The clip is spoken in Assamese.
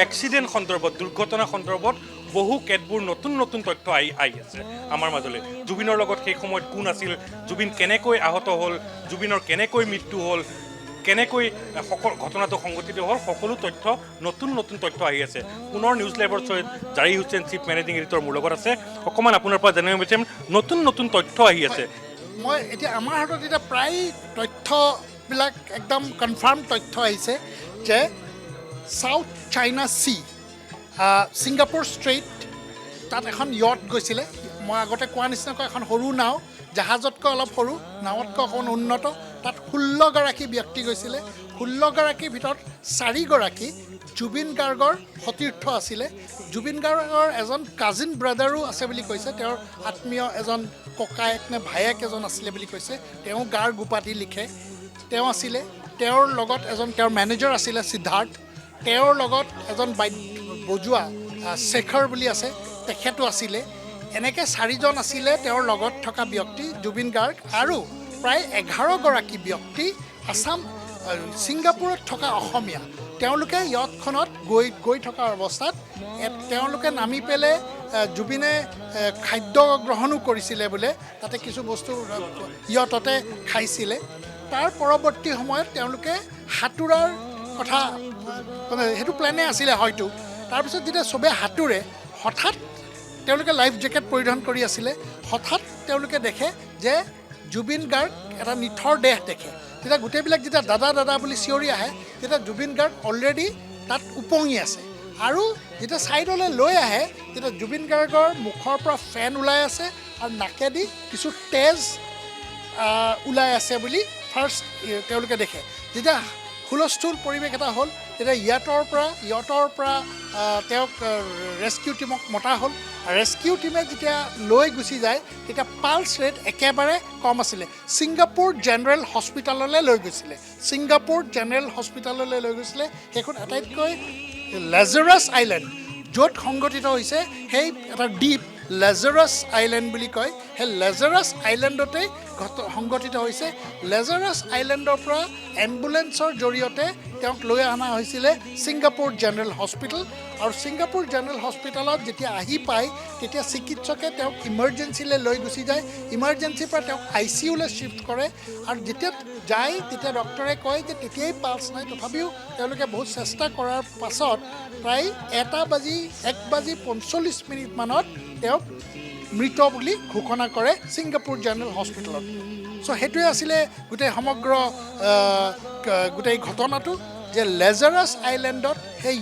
এক্সিডেণ্ট সন্দৰ্ভত দুৰ্ঘটনা সন্দৰ্ভত বহু কেতবোৰ নতুন নতুন তথ্য আহি আছে আমাৰ মাজলৈ। জুবিনৰ লগত সেই সময়ত কোন আছিল, জুবিন কেনেকৈ আহত হ'ল, জুবিনৰ কেনেকৈ মৃত্যু হ'ল, কেনেকৈ ঘটনাটো সংঘটিত হ'ল, সকলো তথ্য নতুন নতুন তথ্য আহি আছে। পুনৰ নিউজ লাইভৰ সৈতে জাৰি হুছেইন চিফ মেনেজিং এডিটৰ মোৰ লগত আছে। অকণমান আপোনাৰ পৰা জানিব বিচাৰিম, নতুন নতুন তথ্য আহি আছে। মই এতিয়া আমাৰ হাতত এতিয়া প্ৰায় তথ্যবিলাক একদম কনফাৰ্ম তথ্য আহিছে যে South China sea Singapore strait তাত এখন য়ট গৈছিলে। মই আগতে কোৱা নিচিনাকৈ এখন সৰু নাও, জাহাজতকৈ অলপ সৰু, নাৱতকৈ অকণমান উন্নত। তাত 16গৰাকী ব্যক্তি গৈছিলে। 16গৰাকীৰ ভিতৰত 4গৰাকী জুবিন গাৰ্গৰ সতীৰ্থ আছিলে। জুবিন গাৰ্গৰ এজন কাজিন ব্ৰাদাৰো আছে বুলি কৈছে, তেওঁৰ আত্মীয় এজন ককায়েক নে ভায়েক এজন আছিলে বুলি কৈছে। তেওঁ গাৰ্গ উপাধি লিখে, তেওঁ আছিলে। তেওঁৰ লগত এজন তেওঁৰ মেনেজাৰ আছিলে সিদ্ধাৰ্থ। তেওঁৰ লগত এজন বজোৱা শেখৰ বুলি আছে, তেখেতো আছিলে। এনেকৈ 4জন আছিলে তেওঁৰ লগত থকা ব্যক্তি জুবিন গাৰ্গ, আৰু প্ৰায় 11গৰাকী ব্যক্তি ছিংগাপুৰত থকা অসমীয়া। তেওঁলোকে য়টখনত গৈ থকা অৱস্থাত তেওঁলোকে নামি পেলাই জুবিনে খাদ্য গ্ৰহণো কৰিছিলে বোলে, তাতে কিছু বস্তু য়টতে খাইছিলে। তাৰ পৰৱৰ্তী সময়ত তেওঁলোকে সাঁতোৰাৰ কথা মানে সেইটো প্লেনে আছিলে হয়তো। তাৰপিছত যেতিয়া চবে সাঁতোৰে, হঠাৎ তেওঁলোকে লাইফ জেকেট পৰিধান কৰি আছিলে। হঠাৎ তেওঁলোকে দেখে যে জুবিন গাৰ্গ এটা নিথৰ দেহ দেখে। তেতিয়া গোটেইবিলাক যেতিয়া দাদা দাদা বুলি চিঞৰি আহে, তেতিয়া জুবিন গাৰ্গ অলৰেডি তাত উপঙি আছে। আৰু যেতিয়া ছাইডলৈ লৈ আহে, তেতিয়া জুবিন গাৰ্গৰ মুখৰ পৰা ফেন ওলাই আছে আৰু নাকেদি কিছু তেজ ওলাই আছে বুলি ফাৰ্ষ্ট তেওঁলোকে দেখে। যেতিয়া হুলস্থুল পৰিৱেশ এটা হ'ল, তেতিয়া য়টৰ পৰা তেওঁক ৰেস্কিউ টিমক মতা হ'ল। ৰেস্কিউ টিমে যেতিয়া লৈ গুচি যায়, তেতিয়া পালছ ৰেট একেবাৰে কম আছিলে। ছিংগাপুৰ জেনেৰেল হস্পিটেললৈ লৈ গৈছিলে। সেইখন আটাইতকৈ লেজাৰাছ আইলেণ্ড য'ত সংঘটিত হৈছে, সেই এটা দ্বীপ লেজাৰাছ আইলেণ্ড বুলি কয়। সেই লেজাৰাছ আইলেণ্ডতেই সংঘটিত হৈছে। লেজাৰাছ আইলেণ্ডৰ পৰা এম্বুলেঞ্চৰ জৰিয়তে তেওঁক লৈ অনা হৈছিলে ছিংগাপুৰ জেনেৰেল হস্পিটেল। আৰু ছিংগাপুৰ জেনেৰেল হস্পিটেলত যেতিয়া আহি পায়, তেতিয়া চিকিৎসকে তেওঁক ইমাৰ্জেঞ্চিলৈ লৈ গুচি যায়। ইমাৰ্জেঞ্চিৰ পৰা তেওঁক ICUলৈ শ্বিফ্ট কৰে। আৰু যেতিয়া যায়, তেতিয়া ডক্টৰে কয় যে তেতিয়াই পালছ নাই। তথাপিও তেওঁলোকে বহুত চেষ্টা কৰাৰ পাছত প্ৰায় 1:45 তেওঁক মৃত বুলি ঘোষণা কৰে ছিংগাপুৰ জেনেৰেল হস্পিটেলত। চ' সেইটোৱে আছিলে গোটেই ঘটনাটো, যে লেজাৰাছ আইলেণ্ডত সেই